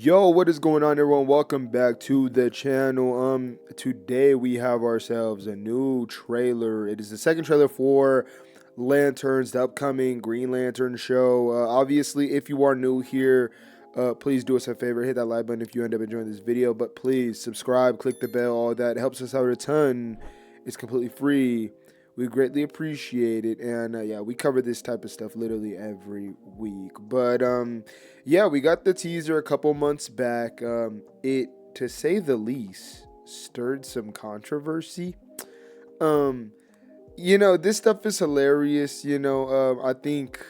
Yo, what is going on, everyone? Welcome back to the channel. Today we have ourselves a new trailer. It is the second trailer for Lanterns, the upcoming Green Lantern show. Obviously, if you are new here, please do us a favor, hit that like button if you end up enjoying this video. But please subscribe, click the bell, all that. It helps us out a ton. It's completely free. We greatly appreciate it, and yeah, we cover this type of stuff literally every week. But yeah, we got the teaser a couple months back. It, to say the least, stirred some controversy. This stuff is hilarious. I think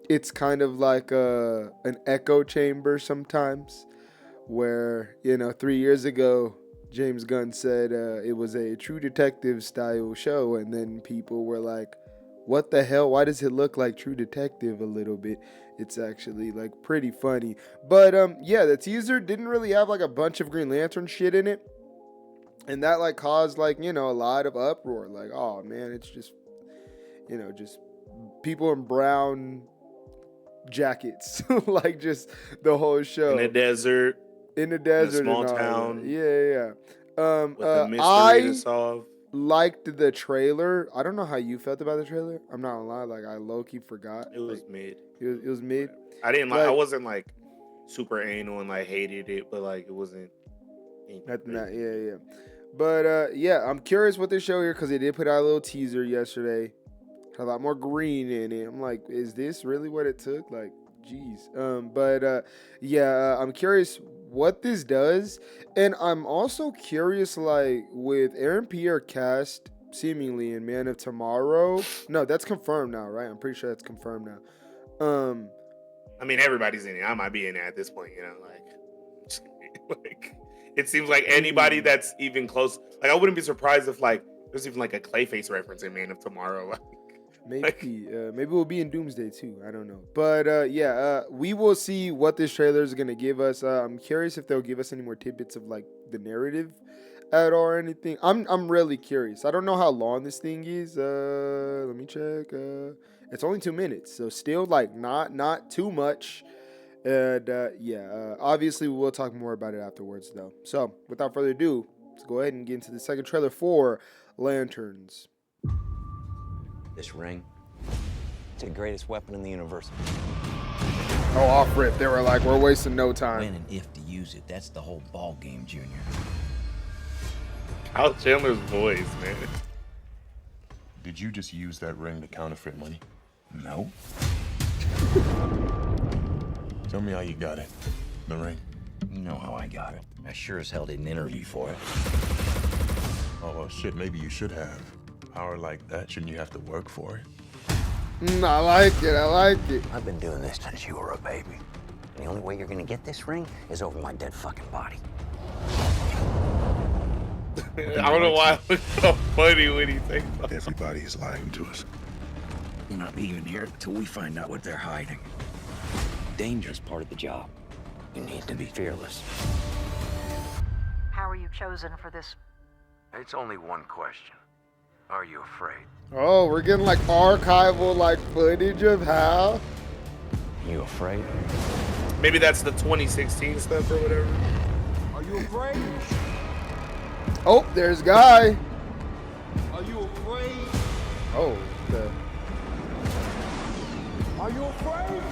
it's kind of like an echo chamber sometimes, where 3 years ago, James Gunn said it was a True Detective style show, and then people were like, what the hell, why does it look like True Detective a little bit? It's actually like pretty funny. But yeah, the teaser didn't really have like a bunch of Green Lantern shit in it, and that like caused like a lot of uproar. Like, oh man, it's just just people in brown jackets like just the whole show in the desert. In the desert, in a small town. Yeah. With a mystery to solve. Liked the trailer. I don't know how you felt about the trailer. I'm not gonna lie, like I low-key forgot. It was mid. It was mid. I didn't like. I wasn't like super anal and like hated it, but like it wasn't. Nothing that. Yeah. But yeah, I'm curious what they show here because they did put out a little teaser yesterday. Had a lot more green in it. I'm like, is this really what it took? Like, jeez. Yeah, I'm curious what this does, and I'm also curious, like, with Aaron Pierre cast seemingly in Man of Tomorrow. No, that's confirmed now, right? I'm pretty sure that's confirmed now. I mean, everybody's in it. I might be in it at this point, like it seems like anybody that's even close. Like, I wouldn't be surprised if like there's even like a Clayface reference in Man of Tomorrow. Maybe we'll be in Doomsday too. I don't know, but yeah, we will see what this trailer is gonna give us. I'm curious if they'll give us any more tidbits of like the narrative at all or anything. I'm really curious. I don't know how long this thing is. Let me check. It's only 2 minutes, so still like not too much. And yeah, obviously we'll talk more about it afterwards though. So without further ado, let's go ahead and get into the second trailer for Lanterns. This ring, it's the greatest weapon in the universe. Oh, off rip, they were like, we're wasting no time. When and if to use it, that's the whole ball game, Junior. How Chandler's voice, man. Did you just use that ring to counterfeit money? No. Tell me how you got it. The ring. You know how I got it. I sure as hell didn't interview for it. Oh, well, shit, maybe you should have. Power like that, shouldn't you have to work for it? I like it. I've been doing this since you were a baby. And the only way you're gonna get this ring is over my dead fucking body. I don't know why it looks so funny when he thinks about it. Everybody is lying to us. You're not leaving here until we find out what they're hiding. Danger's part of the job. You need to be fearless. How are you chosen for this? It's only one question. Are you afraid? Oh, we're getting like archival like footage of how. You afraid? Maybe that's the 2016 stuff or whatever. Are you afraid? Oh, there's Guy. Are you afraid? Oh, Are you afraid?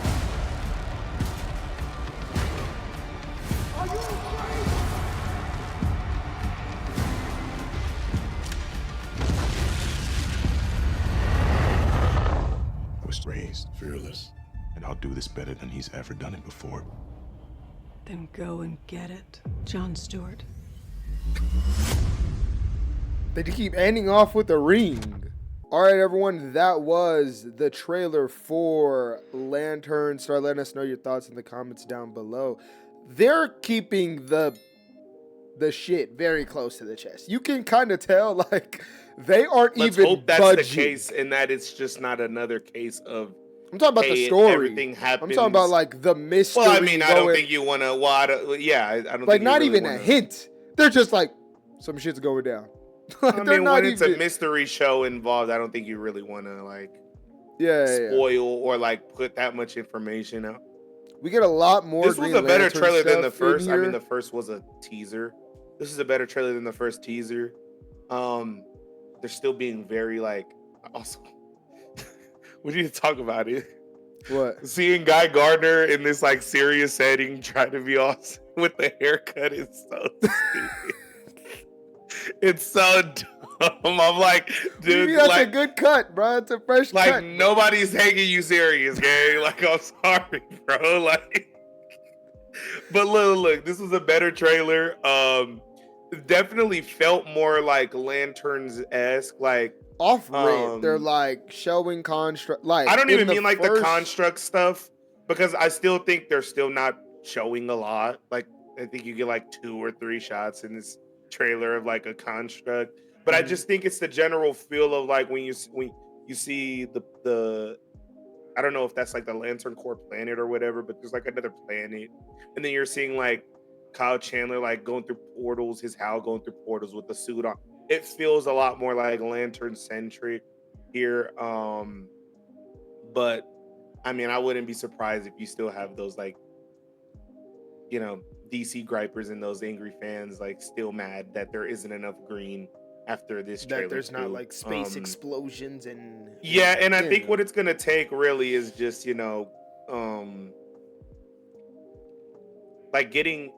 Are you afraid? I was raised fearless, and I'll do this better than he's ever done it before. Then go and get it, John Stewart. they keep ending off with a ring. All right, everyone, that was the trailer for Lanterns. Start letting us know your thoughts in the comments down below. They're keeping the shit very close to the chest. You can kind of tell, like, they aren't Let's even hope that's budging. the case, and that it's just not another case of. I'm talking about hey, the story. Everything happens. I'm talking about like the mystery. Well, I mean, I don't think you want to. Well, I don't like think not you really even wanna, a hint. They're just like some shit's going down. I mean, when it's a mystery show involved, I don't think you really want to like spoil or like put that much information out. We get a lot more. This was Green a better Lantern trailer than the stuff in first. I mean, here. the first was a teaser. This is a better trailer than the first teaser. They're still being very like. Also, we need to talk about it. What? Seeing Guy Gardner in this like serious setting, trying to be awesome with the haircut is so stupid. It's so dumb. I'm like, dude, That's like, a good cut, bro. It's a fresh like cut. nobody's taking you serious, Gary. Like, I'm sorry, bro. Like, but look, this was a better trailer. Definitely felt more like Lanterns-esque, like Off rip. They're like showing construct. Like I don't in even mean like the first- construct stuff, because I still think they're still not showing a lot. Like I think you get like 2 or 3 shots in this trailer of like a construct, but I just think it's the general feel of like when you see the I don't know if that's like the Lantern Corps planet or whatever, but there's like another planet, and then you're seeing like Kyle Chandler like going through portals, his Hal going through portals with the suit on. It feels a lot more like Lantern centric here. But I mean, I wouldn't be surprised if you still have those like, you know, DC gripers and those angry fans like still mad that there isn't enough green after this trailer. That there's not too. like space explosions and Yeah, and I think know. what it's gonna take really is just, you know, like getting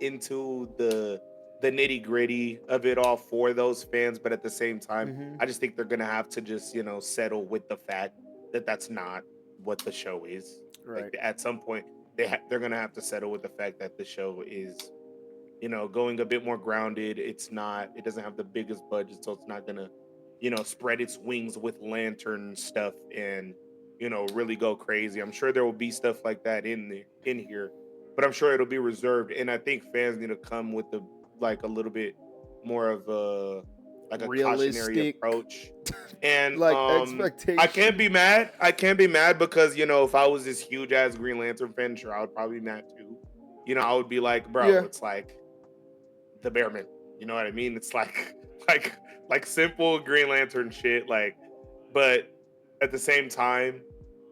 into the nitty gritty of it all for those fans, but at the same time, I just think they're gonna have to just, you know, settle with the fact that that's not what the show is. Right. Like, at some point, they're gonna have to settle with the fact that the show is, you know, going a bit more grounded. It doesn't have the biggest budget, so it's not gonna, you know, spread its wings with lantern stuff and, you know, really go crazy. I'm sure there will be stuff like that in here, but I'm sure it'll be reserved. And I think fans need to come with a little bit more of a cautionary approach. And like expectation. I can't be mad because, you know, if I was this huge ass Green Lantern fan, sure, I would probably be mad too. You know, I would be like, bro, it's like the bare minimum. You know what I mean? It's like simple Green Lantern shit. Like, but at the same time,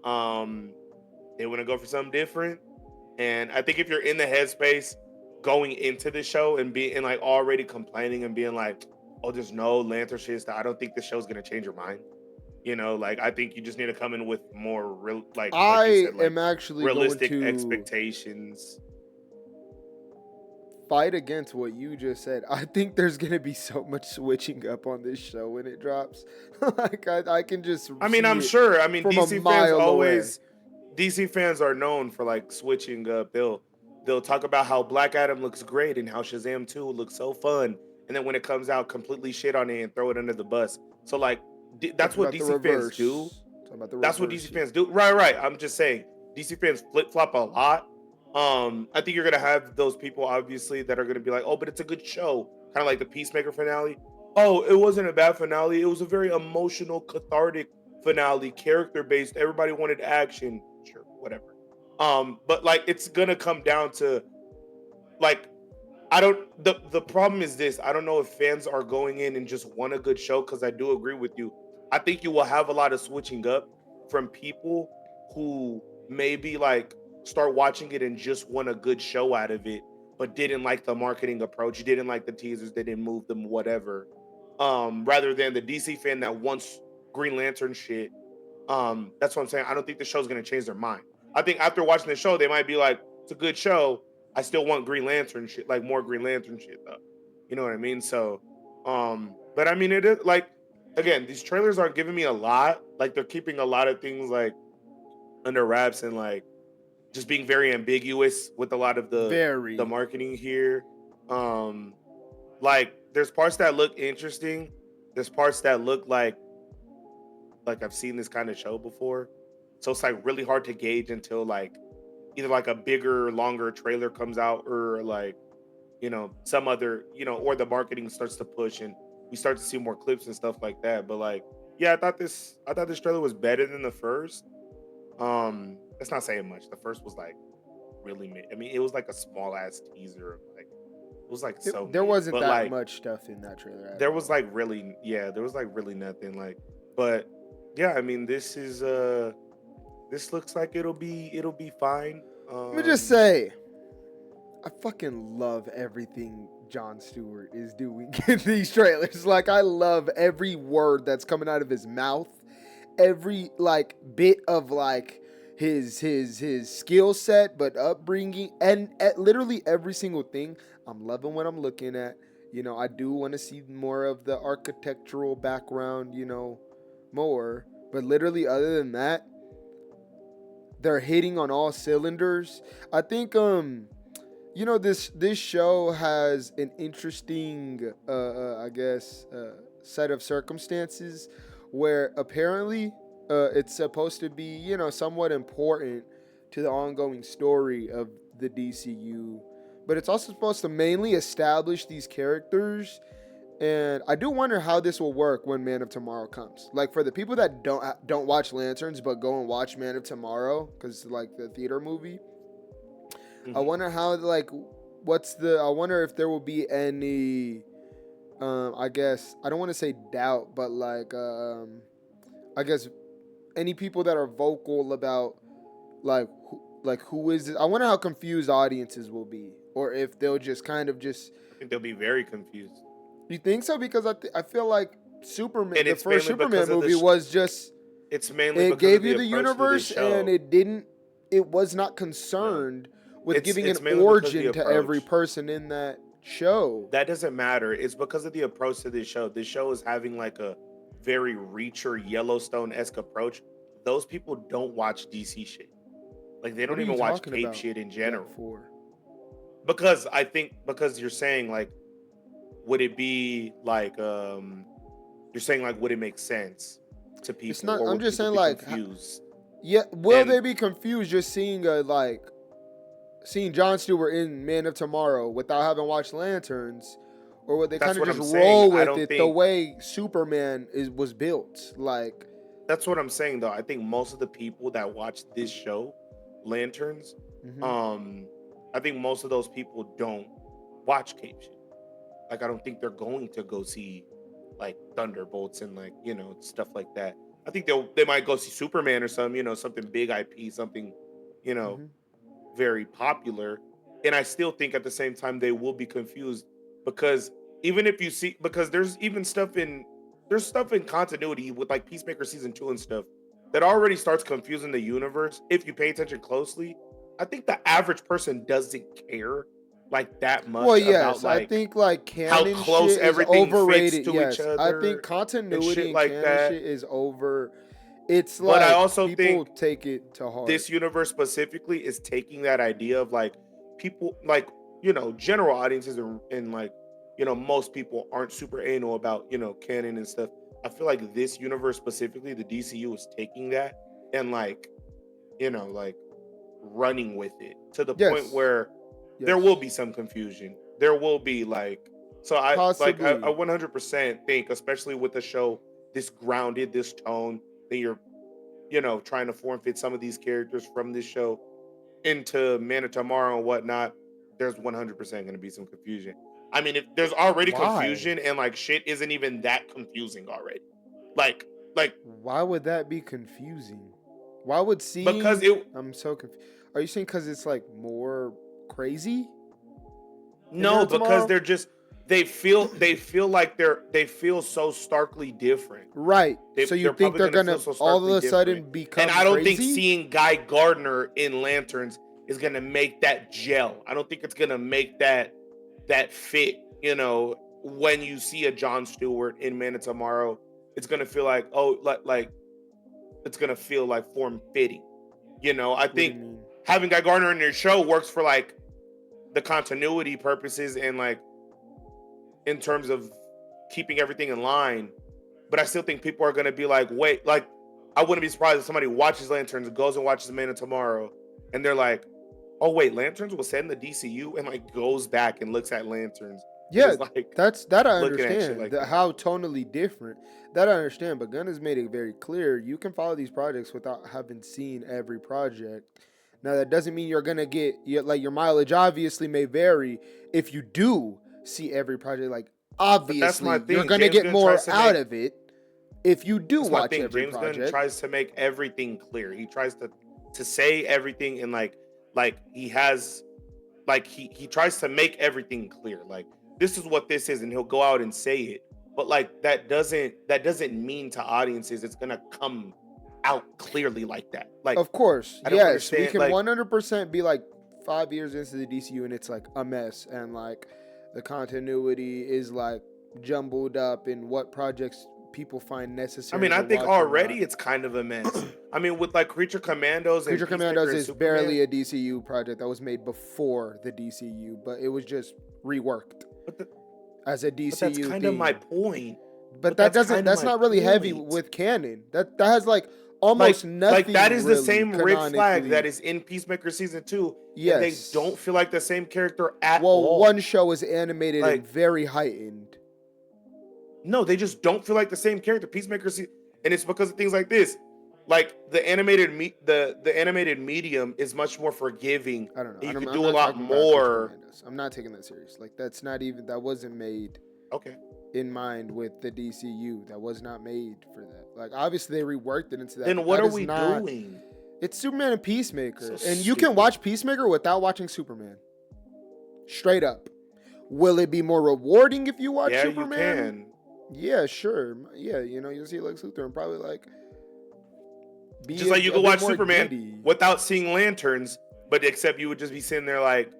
they want to go for something different. And I think if you're in the headspace going into the show and being like already complaining and being like, oh, there's no Lantern shit, I don't think the show's gonna change your mind. You know, like I think you just need to come in with more real, like I said, like, am actually realistic going to expectations. Fight against what you just said. I think there's gonna be so much switching up on this show when it drops. Like I can just. I mean, I'm sure. I mean, DC fans always. Away. DC fans are known for like switching up. They'll talk about how Black Adam looks great and how Shazam 2 looks so fun, and then when it comes out, completely shit on it and throw it under the bus. So like that's what DC fans do. That's what DC fans do. Right. I'm just saying DC fans flip flop a lot. I think you're gonna have those people obviously that are gonna be like, oh, but it's a good show, kind of like the Peacemaker finale. Oh, it wasn't a bad finale. It was a very emotional, cathartic finale, character based. Everybody wanted action. Sure, whatever. But like it's gonna come down to like the problem is this. I don't know if fans are going in and just want a good show, because I do agree with you. I think you will have a lot of switching up from people who maybe like start watching it and just want a good show out of it, but didn't like the marketing approach, didn't like the teasers, they didn't move them, whatever. Rather than the DC fan that wants Green Lantern shit. That's what I'm saying. I don't think the show's gonna change their mind. I think after watching the show, they might be like, it's a good show. I still want Green Lantern shit, like more Green Lantern shit though. You know what I mean? So, but I mean, it is like, again, these trailers aren't giving me a lot. Like they're keeping a lot of things like under wraps and like just being very ambiguous with a lot of the marketing here. Like there's parts that look interesting. There's parts that look like I've seen this kind of show before. So it's like really hard to gauge until like either like a bigger, longer trailer comes out, or like, you know, some other, you know, or the marketing starts to push and we start to see more clips and stuff like that. But like, yeah, I thought this trailer was better than the first. That's not saying much. The first was like really I mean, it was like a small ass teaser. Like it was like so there wasn't that like, much stuff in that trailer. There was like really, there was like really nothing. Like, but yeah, I mean, this looks like it'll be fine. Let me just say, I fucking love everything Jon Stewart is doing in these trailers. Like, I love every word that's coming out of his mouth, every like bit of like his skill set, but upbringing, and literally every single thing. I'm loving what I'm looking at. You know, I do want to see more of the architectural background, you know, more. But literally, other than that, they're hitting on all cylinders. I think, you know, this show has an interesting, I guess, set of circumstances where apparently it's supposed to be, you know, somewhat important to the ongoing story of the DCU. But it's also supposed to mainly establish these characters. And I do wonder how this will work when Man of Tomorrow comes. Like, for the people that don't watch Lanterns but go and watch Man of Tomorrow, because like the theater movie, I wonder how, like, I wonder if there will be any, I guess, I don't want to say doubt, but like, I guess any people that are vocal about, like who is it? I wonder how confused audiences will be, or if they'll just kind of just. I think they'll be very confused. You think so? Because I feel like Superman, And the it's first mainly Superman because of the movie was just. It's mainly It because gave of the you the approach to universe, this show. and it didn't. It was not concerned with It's giving mainly an because of the origin to approach. every person in that show. That doesn't matter. It's because of the approach to this show. This show is having like a very Reacher, Yellowstone-esque approach. Those people don't watch DC shit. Like, they don't What are even you watch talking cape about shit in that general. for? Because you're saying like, would it be like, you're saying like, would it make sense to people? It's not. Or I'm would just people saying, be like, confused? yeah. Will And- they be confused just seeing seeing Jon Stewart in Man of Tomorrow without having watched Lanterns, or would they That's kind of what just I'm saying. roll I with don't it the think- way Superman was built? Like, That's what I'm saying, though. I think most of the people that watch this show, Lanterns, I think most of those people don't watch cape shit. Like, I don't think they're going to go see like Thunderbolts and like, you know, stuff like that. I think they might go see Superman or something, you know, something big IP, something, you know, very popular. And I still think at the same time they will be confused, because even if you see, because there's stuff in continuity with like Peacemaker season 2 and stuff that already starts confusing the universe. If you pay attention closely, I think the average person doesn't care like that much. well, yes, about, like, I think like how canon close shit everything is overrated. fits to Yes, each I other think and continuity shit and like canon that. shit is over. It's But like I also people think take it to heart. this universe specifically is taking that idea of like people, like, you know, general audiences and like, you know, most people aren't super anal about, you know, canon and stuff. I feel like this universe specifically, the DCU, is taking that and like, you know, like running with it to the Yes. point where Yes. there will be some confusion. There will be like, so I Possibly. like I 100% think, especially with the show this grounded, this tone, that you're, you know, trying to form fit some of these characters from this show into Man of Tomorrow and whatnot, there's 100% going to be some confusion. I mean, if there's already Why? confusion and like shit isn't even that confusing already, like Why would that be confusing? Why would seeing? because I'm so confused. Are you saying because it's like more crazy? no, Man of because Tomorrow? they're just they feel like they feel so starkly different. Right. So you They're think probably they're gonna gonna feel so all of starkly a sudden different. become And I don't think crazy? seeing Guy Gardner in Lanterns is gonna make that gel. I don't think it's gonna make that fit. You know, when you see a Jon Stewart in Man of Tomorrow, it's gonna feel like, oh, like it's gonna feel like form fitting. You know, I What do you think mean? having Guy Gardner in your show works for like the continuity purposes and like in terms of keeping everything in line. But I still think people are gonna be like, wait, like I wouldn't be surprised if somebody watches Lanterns, goes and watches Man of Tomorrow, and they're like, oh wait, Lanterns was set in the DCU, and like goes back and looks at Lanterns. Yeah, It's like, that I looking at shit understand. like that. How tonally different. That I understand. But Gunn has made it very clear you can follow these projects without having seen every project. Now that doesn't mean you're gonna get your mileage. Obviously, may vary if you do see every project. Like obviously, my you're thing. gonna James get Gunn more tries to out make- of it if you do That's my watch thing. every James Gunn project. tries to make everything clear. He tries to say everything and like like he has, like he tries to make everything clear. Like this is what this is, and he'll go out and say it. But like that doesn't mean to audiences it's gonna come out clearly like that. Like, of course, I don't yes, we understand, can like- 100% be like 5 years into the DCU and it's like a mess, and like the continuity is like jumbled up in what projects people find I necessary. mean, I to think watch or already not. it's kind of a mess. I mean, with like Creature Commandos and Creature Commandos Peacemaker and is Superman, barely a DCU project that was made before the DCU, but it was just reworked But the- as a but DCU that's kind of thing. my point. But that's that doesn't. kinda That's my not really heavy point. with canon. That has like almost nothing. Like that is the really same red flag canonically. that is in Peacemaker season 2. Yes. And they don't feel like the same character at Well, all. one show is animated and Like- very heightened. No, they just don't feel like the same character. Peacemaker and it's because of things like this. Like the animated the animated medium is much more forgiving. I don't know. You I'm can not do a lot talking about Creature more. Commandos. I'm not taking that serious. Like that's not even. That wasn't made Okay. in mind with the DCU. That was not made for that. Like obviously they reworked it into that. Then but what that are is we not- doing? It's Superman and Peacemaker, So and you can stupid. watch Peacemaker without watching Superman. Straight up. Will it be more rewarding if you watch Yeah, Superman? you can. Yeah, sure. Yeah, you know, you'll see Lex Luthor and probably like be Just like you a could bit watch more Superman giddy. without seeing lanterns, but except you would just be sitting there like,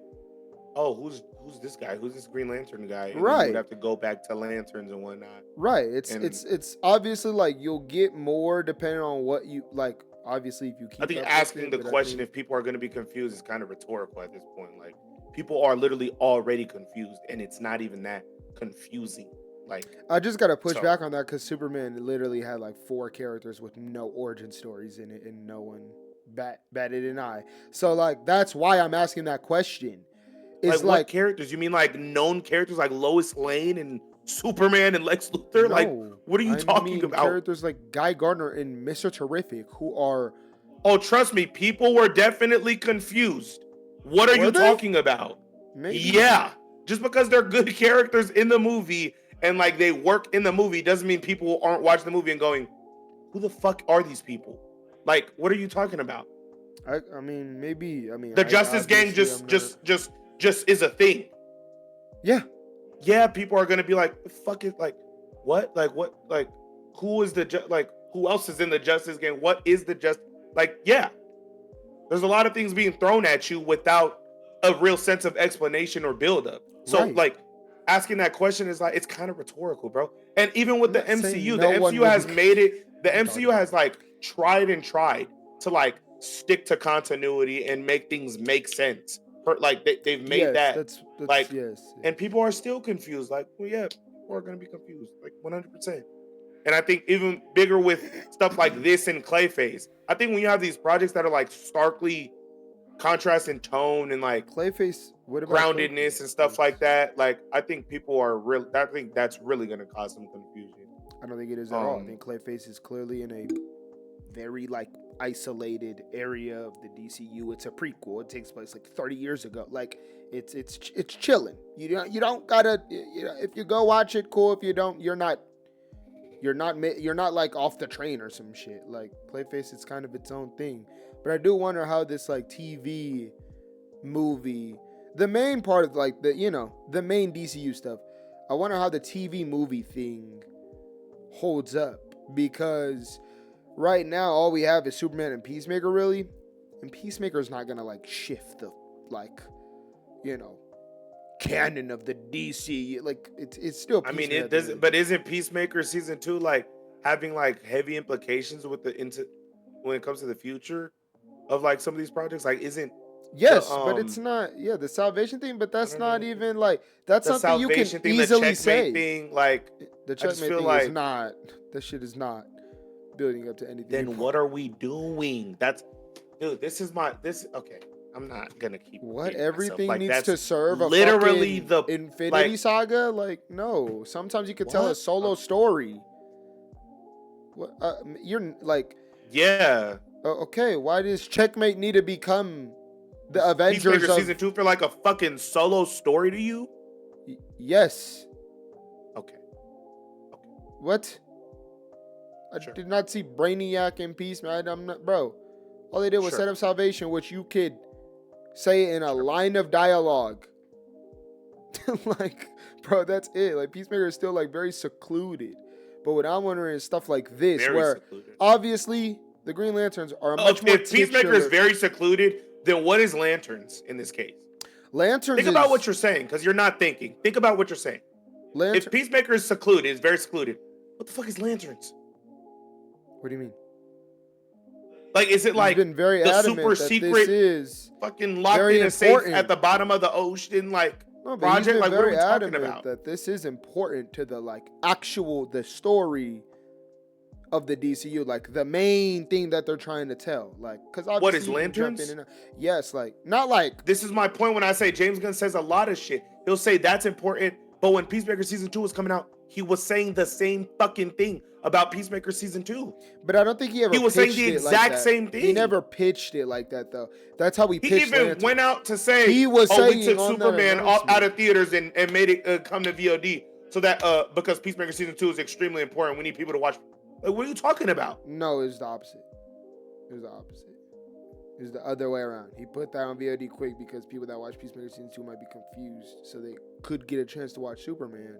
oh, who's this guy? Who's this Green Lantern guy? And then Right. You would have to go back to lanterns and whatnot. Right. and- It's obviously like you'll get more depending on what you like. Obviously, if you keep. I think up with asking it, the but I question think- if people are going to be confused is kind of rhetorical at this point. Like people are literally already confused, and it's not even that confusing. Like I just gotta push So- back on that because Superman literally had like 4 characters with no origin stories in it, and no one batted an eye. So like that's why I'm asking that question. It's what like characters? You mean like known characters like Lois Lane and Superman and Lex Luthor? Like no, what are you I talking mean about? Characters like Guy Gardner and Mr. Terrific, who are Oh, trust me, people were definitely confused. What are Were you they? talking about? maybe Yeah. Just because they're good characters in the movie and like they work in the movie doesn't mean people aren't watching the movie and going, who the fuck are these people? Like, what are you talking about? I mean maybe I mean The I- Justice Gang obviously just is a thing. yeah. Yeah, people are gonna be like, the fuck is like, what? Like what? Like, who is like who else is in the Justice Gang? What is the like, yeah. There's a lot of things being thrown at you without a real sense of explanation or buildup. So Right. like asking that question is like it's kind of rhetorical, bro. And even with the I'm not saying MCU, no the one MCU will has be- made it. The I'm MCU talking has like tried to like stick to continuity and make things make sense. Like they've made Yes, that, that's like, yes. and people are still confused. Like, well, yeah, people are gonna be confused, like 100%. And I think even bigger with stuff like this in Clayface. I think when you have these projects that are like starkly contrast in tone and like Clayface, what about groundedness and stuff like that, like I think people are real. I think that's really gonna cause some confusion. I don't think it is at all. I Um, think Clayface is clearly in a very like isolated area of the DCU. It's a prequel. It takes place like 30 years ago. Like it's chilling. You don't gotta, you know, if you go watch it, cool. If you don't, you're not like off the train or some shit. Like Clayface is kind of its own thing. But I do wonder how this like TV movie, the main part of like the main DCU stuff, I wonder how the TV movie thing holds up, because right now all we have is Superman and Peacemaker, really, and Peacemaker is not gonna like shift the canon of the DC. Like it's still I mean, Peacemaker it at the doesn't. end. But isn't Peacemaker season 2 like having like heavy implications with when it comes to the future of like some of these projects? Like, isn't Yes, the, but it's not. Yeah, the salvation thing, but that's don't not know. even like that's the something you can salvation thing, the easily checkmate say. thing? Like, The just checkmate feel thing like- is not. That shit is not building up to anything. then what are we doing? Okay, I'm not gonna keep What repeating myself. everything Like, needs that's to serve a literally fucking the Infinity like, Saga? Like no. Sometimes you could tell a What? solo story. What you're like? yeah. Okay, why does Checkmate need to become the Avengers Peacemaker of? season 2 for like a fucking solo story to you? Yes. Okay. What? I Sure. did not see Brainiac and Peacemaker. I'm not, bro. All they did was Sure. set up Salvation, which you could say in a line of dialogue. Like, bro, that's it. Like, Peacemaker is still like very secluded. But what I'm wondering is stuff like this, Very where secluded. obviously the Green Lanterns are much more If Peacemaker is titular. very secluded, then what is Lanterns in this case? Lanterns. Think about what you're saying, because you're not thinking. Think about what you're saying. If Peacemaker is secluded, is very secluded, what the fuck is Lanterns? What do you mean? Like, is it like been very the adamant super that secret, this is fucking locked very in a safe important. at the bottom of the ocean, like, No, but project? he's been Like, what are we very talking adamant about? that this is important to the like the story of the DCU, like the main thing that they're trying to tell. Like, because What is you can jump Lanterns? in and out. Yes, like not like This is my point when I say James Gunn says a lot of shit. He'll say that's important, but when Peacemaker Season 2 was coming out, he was saying the same fucking thing about Peacemaker Season 2. But I don't think he ever. He was saying pitched the it exact like that. same thing. He never pitched it like that though. That's how we He pitched. even Lanterns. went out to say, He was we saying took on that Superman out announcement. of theaters and made it come to VOD so that because Peacemaker Season 2 is extremely important. We need people to watch. Like, what are you talking about? No, it's the opposite. It was the opposite. It was the other way around. He put that on VOD quick because people that watch Peacemaker Season 2 might be confused, so they could get a chance to watch Superman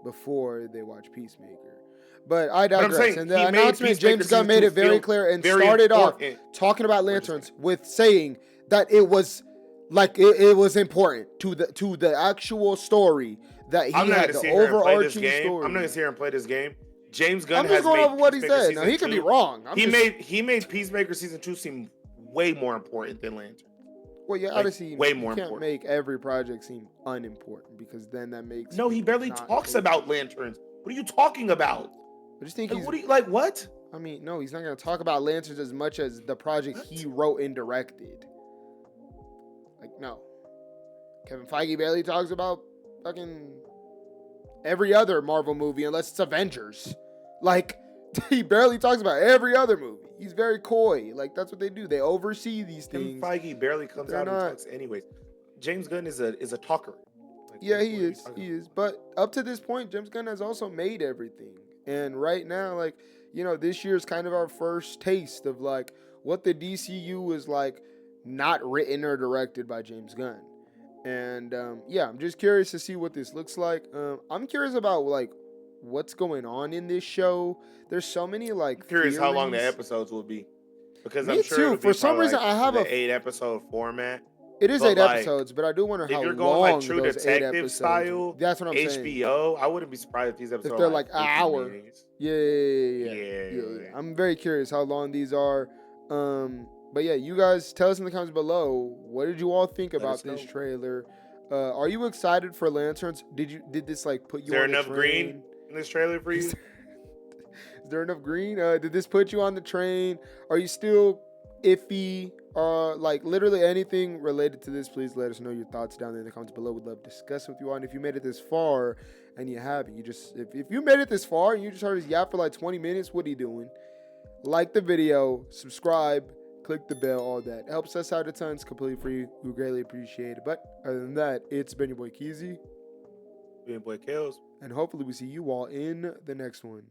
before they watch Peacemaker. But I digress. saying, And the he made announcement, Peacemaker James Gunn Season made 2 it very feel clear and very started off important. talking about Lanterns with saying that it was like it was important to the actual story that he I'm not had, going to the sit here and play this overarching game. story. I'm not going to sit here and play this game. James Gunn I'm just has going made off of what he Peacemaker said. Now, he Season could be 2 wrong. He made Peacemaker Season 2 seem way more important than Lantern. Well, yeah, Like, obviously, way you more can't important. make every project seem unimportant because then that makes No, he people barely not talks take about it. Lanterns. What are you talking about? I just think Like, he's. what do you like? What? I mean, no, he's not going to talk about Lanterns as much as the project he wrote and directed. Like, no. Kevin Feige barely talks about fucking every other Marvel movie unless it's Avengers. Like, he barely talks about every other movie. He's very coy. Like, that's what they do. They oversee these Kevin things. Feige barely comes They're out and not- talks anyways. James Gunn is a talker. Like, Yeah, what he are you is. talking He about? is. But up to this point, James Gunn has also made everything. And right now, like, you know, this year is kind of our first taste of, like, what the DCU is, like, not written or directed by James Gunn. And, yeah, I'm just curious to see what this looks like. I'm curious about, like, what's going on in this show. There's so many, like, I'm curious how long the theories. episodes will be. Because Me I'm sure too. it'll be For some probably, reason, like, I have the a- 8-episode format. It is but, 8 like, episodes, but I do wonder If how you're long going like True those 8 Detective episodes. style, That's what I'm saying. HBO, I wouldn't be surprised if these episodes If they're are like an 50 hour. minutes. Yeah. I'm very curious how long these are. But yeah, you guys tell us in the comments below. What did you all think Let about us this know. trailer? Are you excited for Lanterns? Did this like put you Is there on the enough train? green in this trailer for you? Is there enough green? Did this put you on the train? Are you still iffy? Like literally anything related to this, please let us know your thoughts down there in the comments below. We'd love to discuss with you all. And if you made it this far and you haven't, if you made it this far and you just heard us yap for like 20 minutes, what are you doing? Like the video, subscribe, click the bell, all that. It helps us out a ton. It's completely free. We greatly appreciate it. But other than that, it's been your boy KEIZI. Being boy KELZ. And hopefully we see you all in the next one.